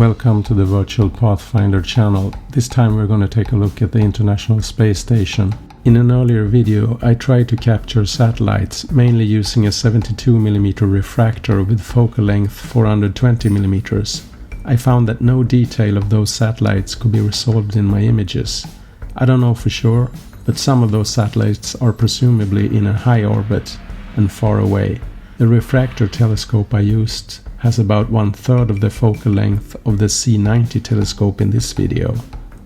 Welcome to the virtual Pathfinder channel. This time we're going to take a look at the International Space Station. In an earlier video I tried to capture satellites, mainly using a 72mm refractor with focal length 420mm. I found that no detail of those satellites could be resolved in my images. I don't know for sure, but some of those satellites are presumably in a high orbit and far away. The refractor telescope I used has about 1/3 of the focal length of the C90 telescope in this video.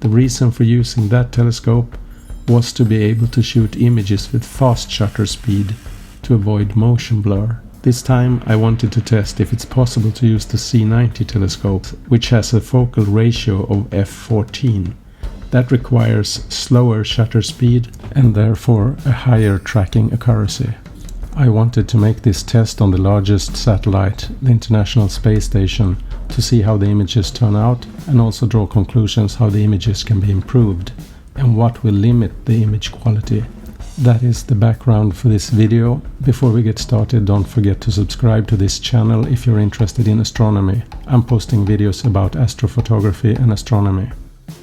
The reason for using that telescope was to be able to shoot images with fast shutter speed to avoid motion blur. This time I wanted to test if it's possible to use the C90 telescope, which has a focal ratio of f14. That requires slower shutter speed and therefore a higher tracking accuracy. I wanted to make this test on the largest satellite, the International Space Station, to see how the images turn out and also draw conclusions how the images can be improved and what will limit the image quality. That is the background for this video. Before we get started, don't forget to subscribe to this channel if you're interested in astronomy. I'm posting videos about astrophotography and astronomy.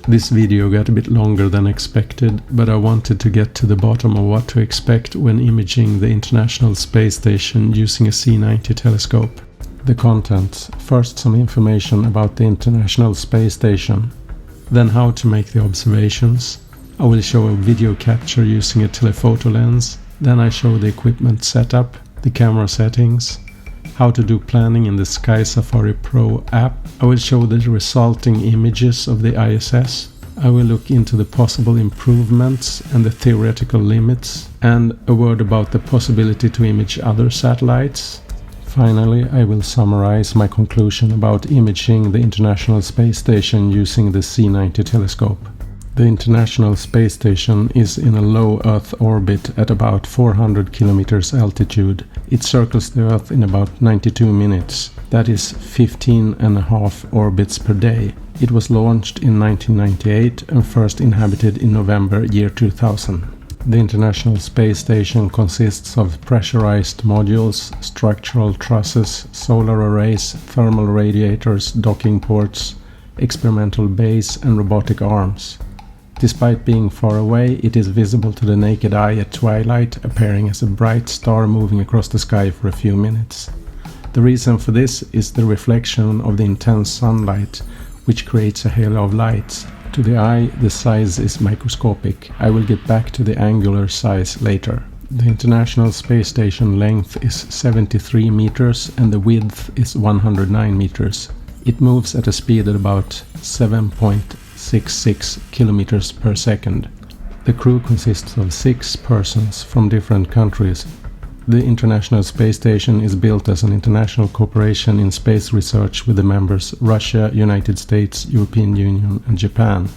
This video got a bit longer than expected, but I wanted to get to the bottom of what to expect when imaging the International Space Station using a C90 telescope. The content. First, some information about the International Space Station. Then how to make the observations. I will show a video capture using a telephoto lens. Then I show the equipment setup, the camera settings, how to do planning in the SkySafari Pro app. I will show the resulting images of the ISS. I will look into the possible improvements and the theoretical limits, and a word about the possibility to image other satellites. Finally, I will summarize my conclusion about imaging the International Space Station using the C90 telescope. The International Space Station is in a low Earth orbit at about 400 kilometers altitude. It circles the Earth in about 92 minutes. That is 15.5 orbits per day. It was launched in 1998 and first inhabited in November year 2000. The International Space Station consists of pressurized modules, structural trusses, solar arrays, thermal radiators, docking ports, experimental base and robotic arms. Despite being far away, it is visible to the naked eye at twilight, appearing as a bright star moving across the sky for a few minutes. The reason for this is the reflection of the intense sunlight, which creates a halo of light. To the eye, the size is microscopic. I will get back to the angular size later. The International Space Station length is 73 meters and the width is 109 meters. It moves at a speed at about 7.66 kilometers per second. The crew consists of 6 persons from different countries. The International Space Station is built as an international cooperation in space research with the members Russia, United States, European Union and Japan.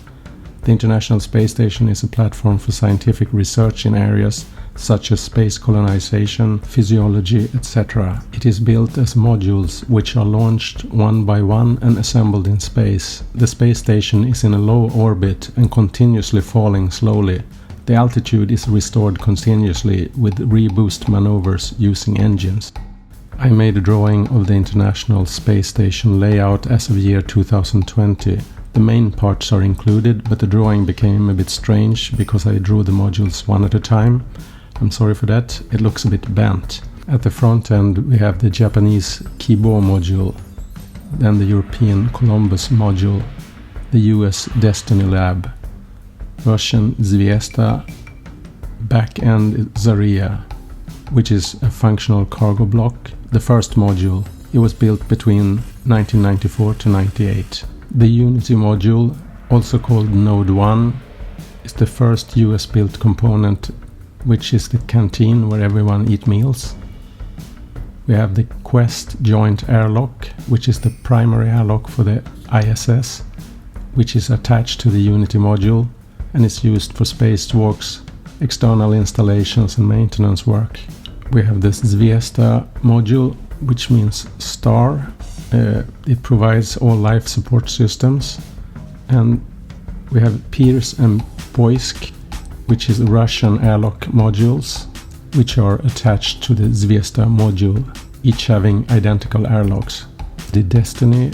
The International Space Station is a platform for scientific research in areas such as space colonization, physiology, etc. It is built as modules which are launched one by one and assembled in space. The space station is in a low orbit and continuously falling slowly. The altitude is restored continuously with reboost maneuvers using engines. I made a drawing of the International Space Station layout as of year 2020. The main parts are included, but the drawing became a bit strange because I drew the modules one at a time. I'm sorry for that, it looks a bit bent. At the front end we have the Japanese Kibo module, then the European Columbus module, the US Destiny Lab, Russian Zvezda, back end Zarya, which is a functional cargo block, the first module. It was built between 1994 to 98. The Unity module, also called Node 1, is the first US built component, which is the canteen where everyone eats meals. We have the Quest joint airlock, which is the primary airlock for the ISS, which is attached to the Unity module and is used for spacewalks, external installations and maintenance work. We have this Zvezda module, which means star. It provides all life support systems. And we have Pirs and Poisk, which is Russian airlock modules, which are attached to the Zvezda module, each having identical airlocks. The Destiny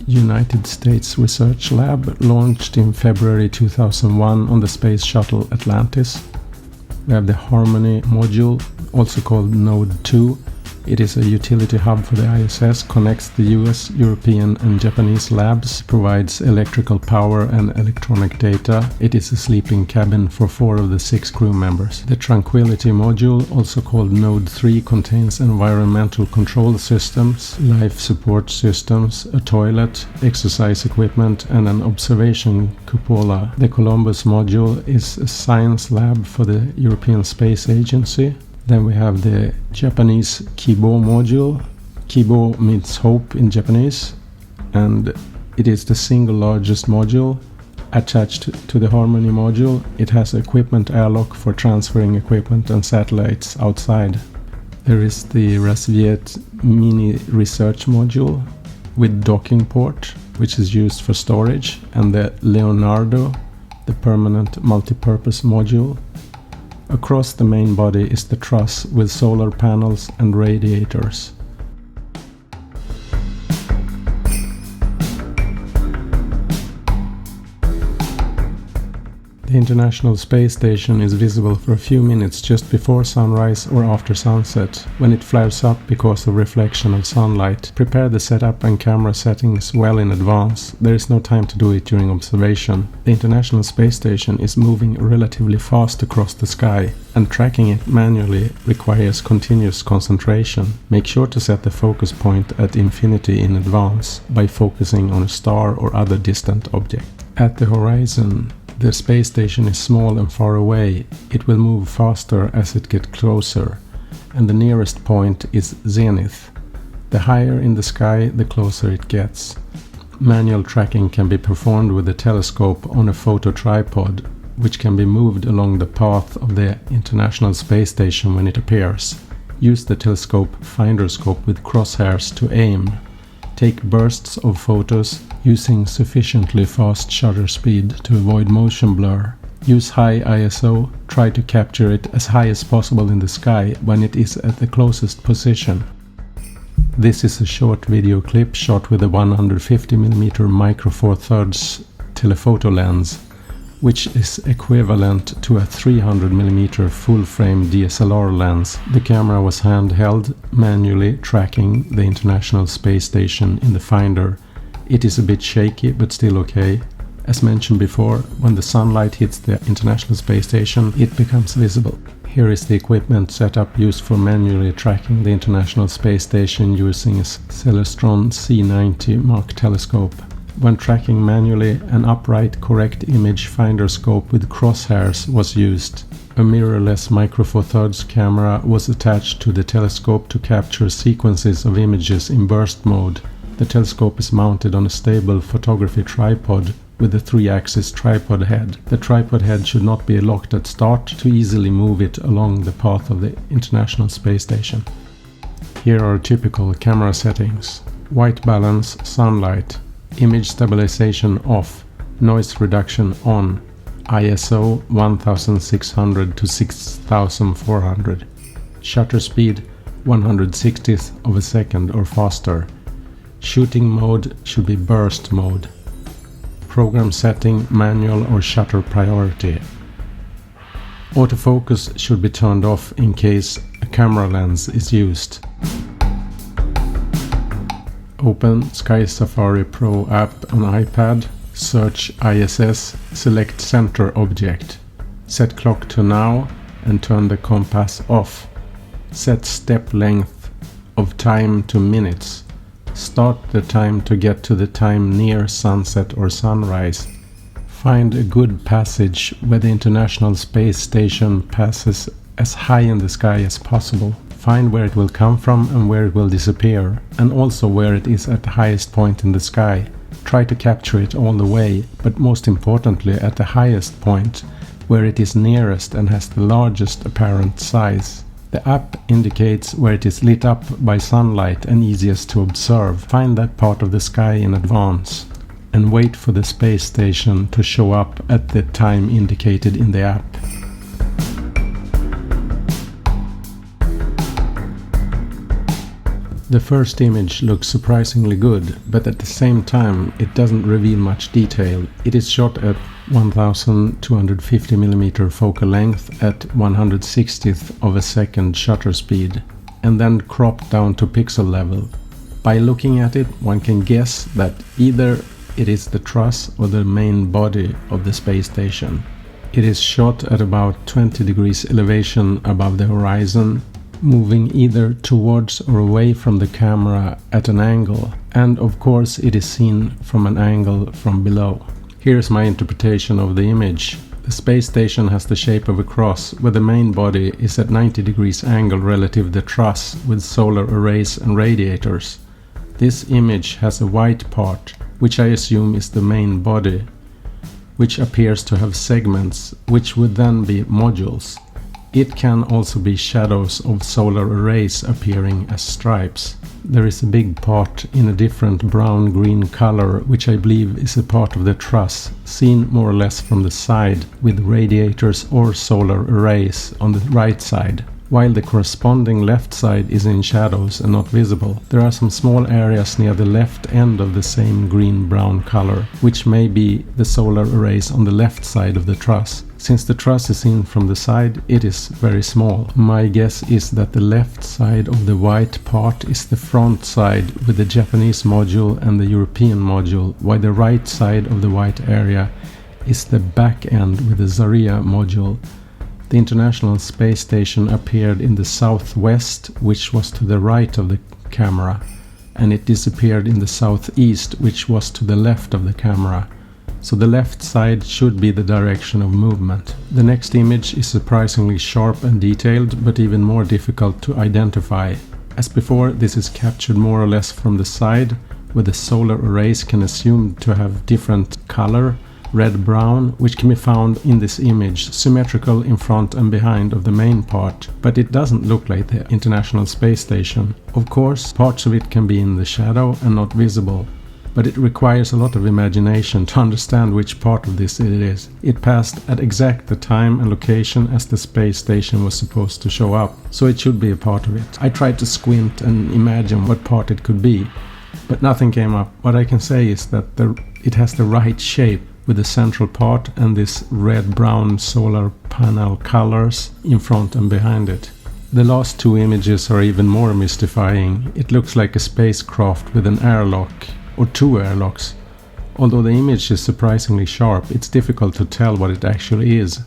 United States research lab, launched in February 2001 on the Space Shuttle Atlantis. We have the Harmony module, also called Node 2. It is a utility hub for the ISS, connects the US, European and Japanese labs, provides electrical power and electronic data. It is a sleeping cabin for 4 of the 6 crew members. The Tranquility module, also called Node 3, contains environmental control systems, life support systems, a toilet, exercise equipment and an observation cupola. The Columbus module is a science lab for the European Space Agency. Then we have the Japanese Kibo module. Kibo means hope in Japanese, and it is the single largest module. Attached to the Harmony module, it has equipment airlock for transferring equipment and satellites outside. There is the Rassvet mini research module with docking port, which is used for storage, and the Leonardo, the permanent multi-purpose module. Across the main body is the truss with solar panels and radiators. The International Space Station is visible for a few minutes just before sunrise or after sunset, when it flares up because of reflection of sunlight. Prepare the setup and camera settings well in advance. There is no time to do it during observation. The International Space Station is moving relatively fast across the sky, and tracking it manually requires continuous concentration. Make sure to set the focus point at infinity in advance by focusing on a star or other distant object. At the horizon, the space station is small and far away. It will move faster as it gets closer, and the nearest point is zenith. The higher in the sky, the closer it gets. Manual tracking can be performed with a telescope on a photo tripod, which can be moved along the path of the International Space Station when it appears. Use the telescope finder scope with crosshairs to aim. Take bursts of photos using sufficiently fast shutter speed to avoid motion blur. Use high ISO, try to capture it as high as possible in the sky when it is at the closest position. This is a short video clip shot with a 150mm micro four thirds telephoto lens, which is equivalent to a 300mm full-frame DSLR lens. The camera was handheld, manually tracking the International Space Station in the finder. It is a bit shaky, but still okay. As mentioned before, when the sunlight hits the International Space Station, it becomes visible. Here is the equipment setup used for manually tracking the International Space Station using a Celestron C90 MAK telescope. When tracking manually, an upright correct image finder scope with crosshairs was used. A mirrorless micro four thirds camera was attached to the telescope to capture sequences of images in burst mode. The telescope is mounted on a stable photography tripod with a 3-axis tripod head. The tripod head should not be locked at start to easily move it along the path of the International Space Station. Here are typical camera settings. White balance, sunlight. Image stabilization off, noise reduction on, ISO 1600 to 6400, shutter speed 1/160th of a second or faster. Shooting mode should be burst mode. Program setting manual or shutter priority. Autofocus should be turned off in case a camera lens is used. Open SkySafari Pro app on iPad, search ISS, select center object. Set clock to now and turn the compass off. Set step length of time to minutes. Start the time to get to the time near sunset or sunrise. Find a good passage where the International Space Station passes as high in the sky as possible. Find where it will come from and where it will disappear, and also where it is at the highest point in the sky. Try to capture it all the way, but most importantly at the highest point, where it is nearest and has the largest apparent size. The app indicates where it is lit up by sunlight and easiest to observe. Find that part of the sky in advance, and wait for the space station to show up at the time indicated in the app. The first image looks surprisingly good, but at the same time it doesn't reveal much detail. It is shot at 1250mm focal length at 1/160th of a second shutter speed, and then cropped down to pixel level. By looking at it, one can guess that either it is the truss or the main body of the space station. It is shot at about 20 degrees elevation above the horizon, moving either towards or away from the camera at an angle, and of course it is seen from an angle from below. Here's my interpretation of the image. The space station has the shape of a cross, where the main body is at 90 degrees angle relative to the truss with solar arrays and radiators. This image has a white part, which I assume is the main body, which appears to have segments, which would then be modules. It can also be shadows of solar arrays appearing as stripes. There is a big part in a different brown-green color, which I believe is a part of the truss, seen more or less from the side, with radiators or solar arrays on the right side, while the corresponding left side is in shadows and not visible. There are some small areas near the left end of the same green-brown color, which may be the solar arrays on the left side of the truss. Since the truss is seen from the side, it is very small. My guess is that the left side of the white part is the front side with the Japanese module and the European module, while the right side of the white area is the back end with the Zarya module. The International Space Station appeared in the southwest, which was to the right of the camera, and it disappeared in the southeast, which was to the left of the camera. So the left side should be the direction of movement. The next image is surprisingly sharp and detailed, but even more difficult to identify. As before, this is captured more or less from the side, where the solar arrays can assume to have different color, red-brown, which can be found in this image, symmetrical in front and behind of the main part, but it doesn't look like the International Space Station. Of course, parts of it can be in the shadow and not visible, but it requires a lot of imagination to understand which part of this it is. It passed at exact the time and location as the space station was supposed to show up, so it should be a part of it. I tried to squint and imagine what part it could be, but nothing came up. What I can say is that it has the right shape, with the central part and this red-brown solar panel colors in front and behind it. The last two images are even more mystifying. It looks like a spacecraft with an airlock, or two airlocks. Although the image is surprisingly sharp, it's difficult to tell what it actually is.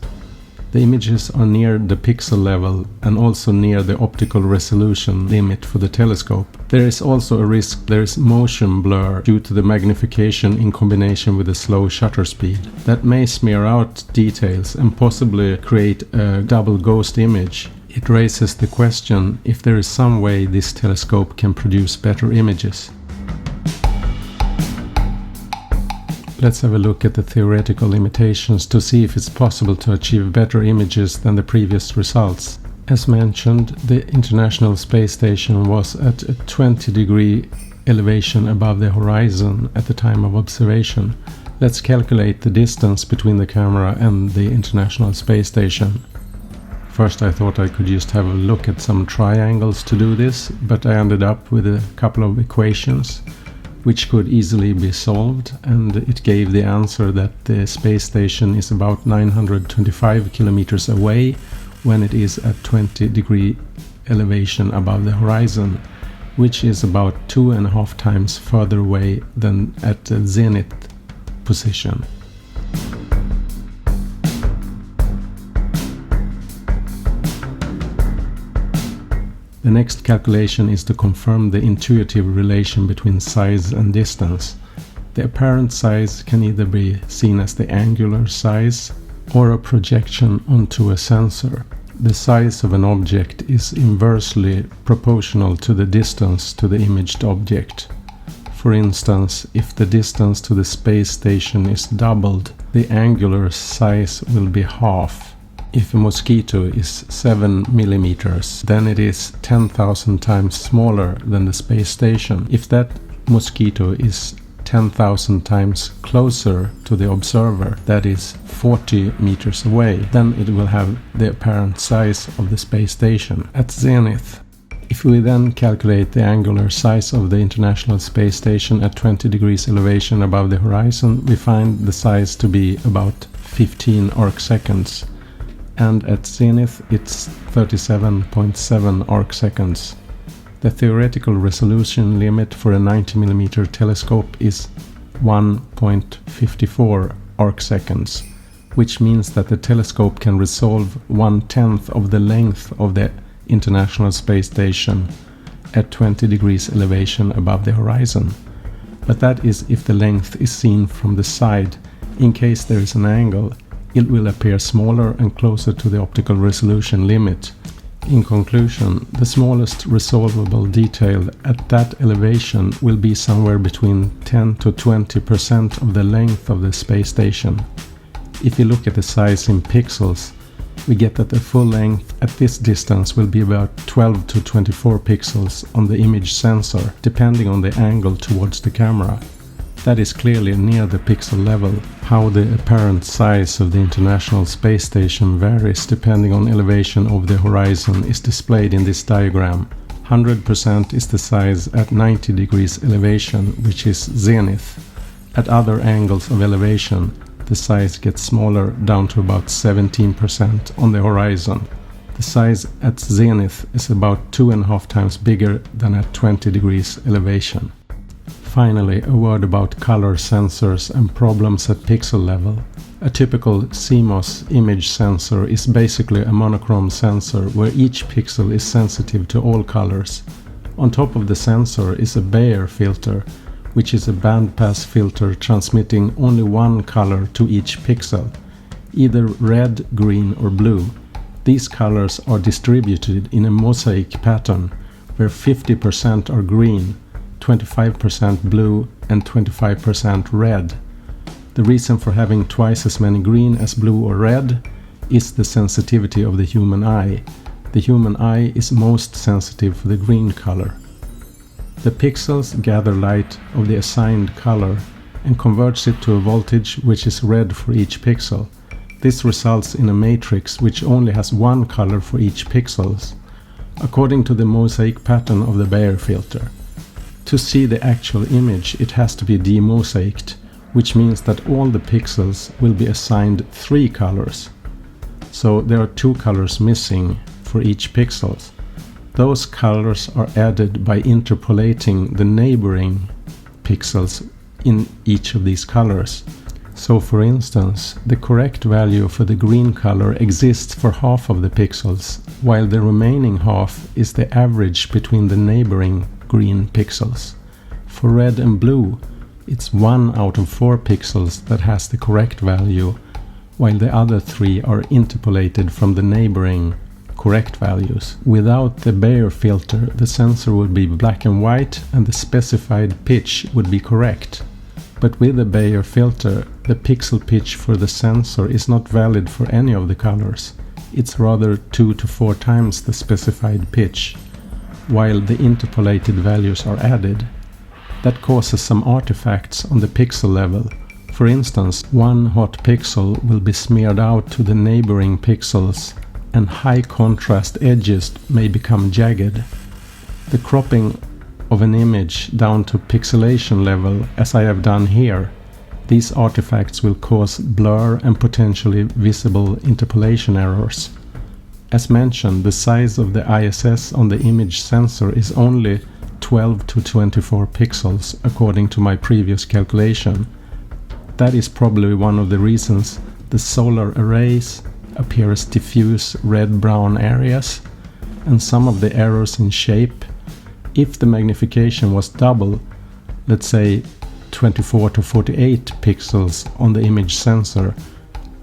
The images are near the pixel level and also near the optical resolution limit for the telescope. There is also a risk there is motion blur due to the magnification in combination with a slow shutter speed. That may smear out details and possibly create a double ghost image. It raises the question if there is some way this telescope can produce better images. Let's have a look at the theoretical limitations to see if it's possible to achieve better images than the previous results. As mentioned, the International Space Station was at a 20-degree elevation above the horizon at the time of observation. Let's calculate the distance between the camera and the International Space Station. First I thought I could just have a look at some triangles to do this, but I ended up with a couple of equations which could easily be solved, and it gave the answer that the space station is about 925 kilometers away when it is at 20-degree elevation above the horizon, which is about 2.5 times further away than at the zenith position. The next calculation is to confirm the intuitive relation between size and distance. The apparent size can either be seen as the angular size or a projection onto a sensor. The size of an object is inversely proportional to the distance to the imaged object. For instance, if the distance to the space station is doubled, the angular size will be half. If a mosquito is 7 millimeters, then it is 10,000 times smaller than the space station. If that mosquito is 10,000 times closer to the observer, that is 40 meters away, then it will have the apparent size of the space station. At zenith, If we then calculate the angular size of the International Space Station at 20 degrees elevation above the horizon, we find the size to be about 15 arcseconds, and at zenith it's 37.7 arcseconds. The theoretical resolution limit for a 90mm telescope is 1.54 arcseconds, which means that the telescope can resolve 1/10 of the length of the International Space Station at 20 degrees elevation above the horizon. But that is if the length is seen from the side. In case there is an angle, it will appear smaller and closer to the optical resolution limit. In conclusion, the smallest resolvable detail at that elevation will be somewhere between 10 to 20% of the length of the space station. If you look at the size in pixels, we get that the full length at this distance will be about 12 to 24 pixels on the image sensor, depending on the angle towards the camera. That is clearly near the pixel level. How the apparent size of the International Space Station varies depending on elevation over the horizon is displayed in this diagram. 100% is the size at 90 degrees elevation, which is zenith. At other angles of elevation, the size gets smaller down to about 17% on the horizon. The size at zenith is about 2.5 times bigger than at 20 degrees elevation. Finally, a word about color sensors and problems at pixel level. A typical CMOS image sensor is basically a monochrome sensor where each pixel is sensitive to all colors. On top of the sensor is a Bayer filter, which is a bandpass filter transmitting only one color to each pixel, either red, green or blue. These colors are distributed in a mosaic pattern where 50% are green, 25% blue and 25% red. The reason for having twice as many green as blue or red is the sensitivity of the human eye. The human eye is most sensitive for the green color. The pixels gather light of the assigned color and converts it to a voltage which is red for each pixel. This results in a matrix which only has one color for each pixels, according to the mosaic pattern of the Bayer filter. To see the actual image, it has to be demosaiced, which means that all the pixels will be assigned 3 colors. So there are 2 colors missing for each pixel. Those colors are added by interpolating the neighboring pixels in each of these colors. So for instance, the correct value for the green color exists for half of the pixels, while the remaining half is the average between the neighboring green pixels. For red and blue, it's 1 out of 4 pixels that has the correct value, while the other 3 are interpolated from the neighboring correct values. Without the Bayer filter, the sensor would be black and white and the specified pitch would be correct. But with the Bayer filter, the pixel pitch for the sensor is not valid for any of the colors. It's rather 2 to 4 times the specified pitch, while the interpolated values are added. That causes some artifacts on the pixel level. For instance, one hot pixel will be smeared out to the neighboring pixels and high contrast edges may become jagged. The cropping of an image down to pixelation level, as I have done here, these artifacts will cause blur and potentially visible interpolation errors. As mentioned, the size of the ISS on the image sensor is only 12 to 24 pixels according to my previous calculation. That is probably one of the reasons the solar arrays appear as diffuse red-brown areas, and some of the errors in shape. If the magnification was double, let's say 24 to 48 pixels on the image sensor,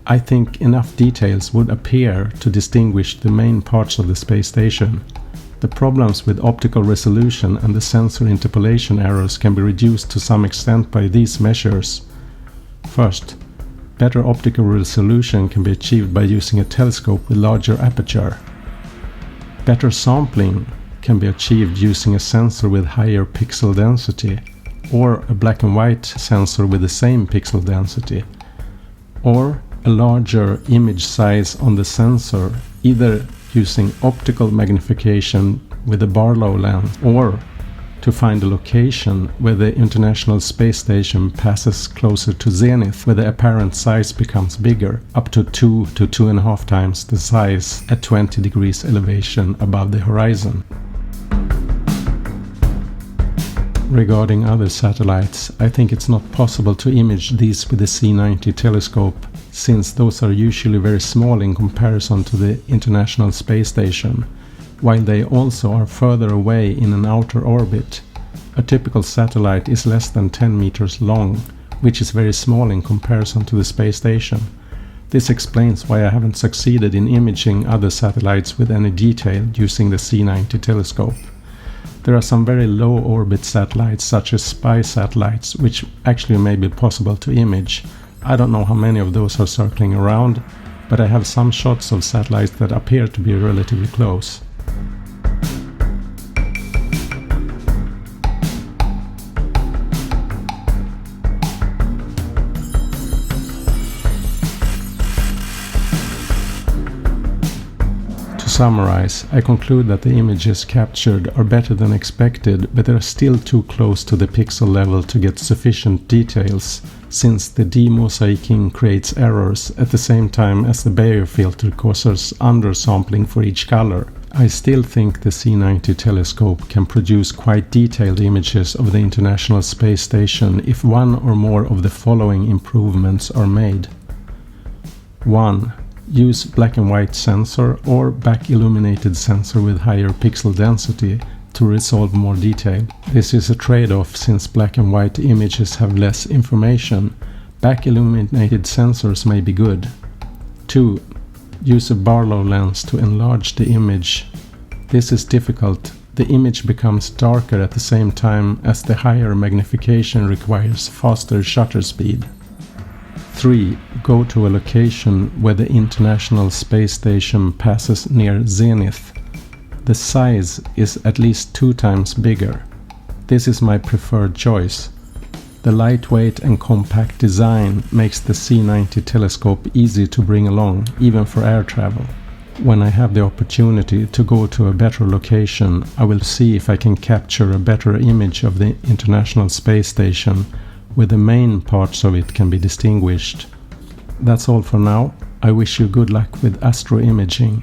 I think enough details would appear to distinguish the main parts of the space station. The problems with optical resolution and the sensor interpolation errors can be reduced to some extent by these measures. First, better optical resolution can be achieved by using a telescope with larger aperture. Better sampling can be achieved using a sensor with higher pixel density, or a black and white sensor with the same pixel density, or a larger image size on the sensor, either using optical magnification with a Barlow lens, or to find a location where the International Space Station passes closer to zenith, where the apparent size becomes bigger, up to 2 to 2.5 times the size at 20 degrees elevation above the horizon. Regarding other satellites, I think it's not possible to image these with the C90 telescope, since those are usually very small in comparison to the International Space Station, while they also are further away in an outer orbit. A typical satellite is less than 10 meters long, which is very small in comparison to the space station. This explains why I haven't succeeded in imaging other satellites with any detail using the C90 telescope. There are some very low orbit satellites, such as spy satellites, which actually may be possible to image. I don't know how many of those are circling around, but I have some shots of satellites that appear to be relatively close. To summarize, I conclude that the images captured are better than expected, but they are still too close to the pixel level to get sufficient details, since the demosaicing creates errors at the same time as the Bayer filter causes undersampling for each color. I still think the C90 telescope can produce quite detailed images of the International Space Station if one or more of the following improvements are made. 1. Use black and white sensor or back illuminated sensor with higher pixel density to resolve more detail. This is a trade-off since black and white images have less information. Back illuminated sensors may be good. 2. Use a Barlow lens to enlarge the image. This is difficult. The image becomes darker at the same time as the higher magnification requires faster shutter speed. 3. Go to a location where the International Space Station passes near zenith. The size is at least 2 times bigger. This is my preferred choice. The lightweight and compact design makes the C90 telescope easy to bring along, even for air travel. When I have the opportunity to go to a better location, I will see if I can capture a better image of the International Space Station, where the main parts of it can be distinguished. That's all for now. I wish you good luck with astro imaging.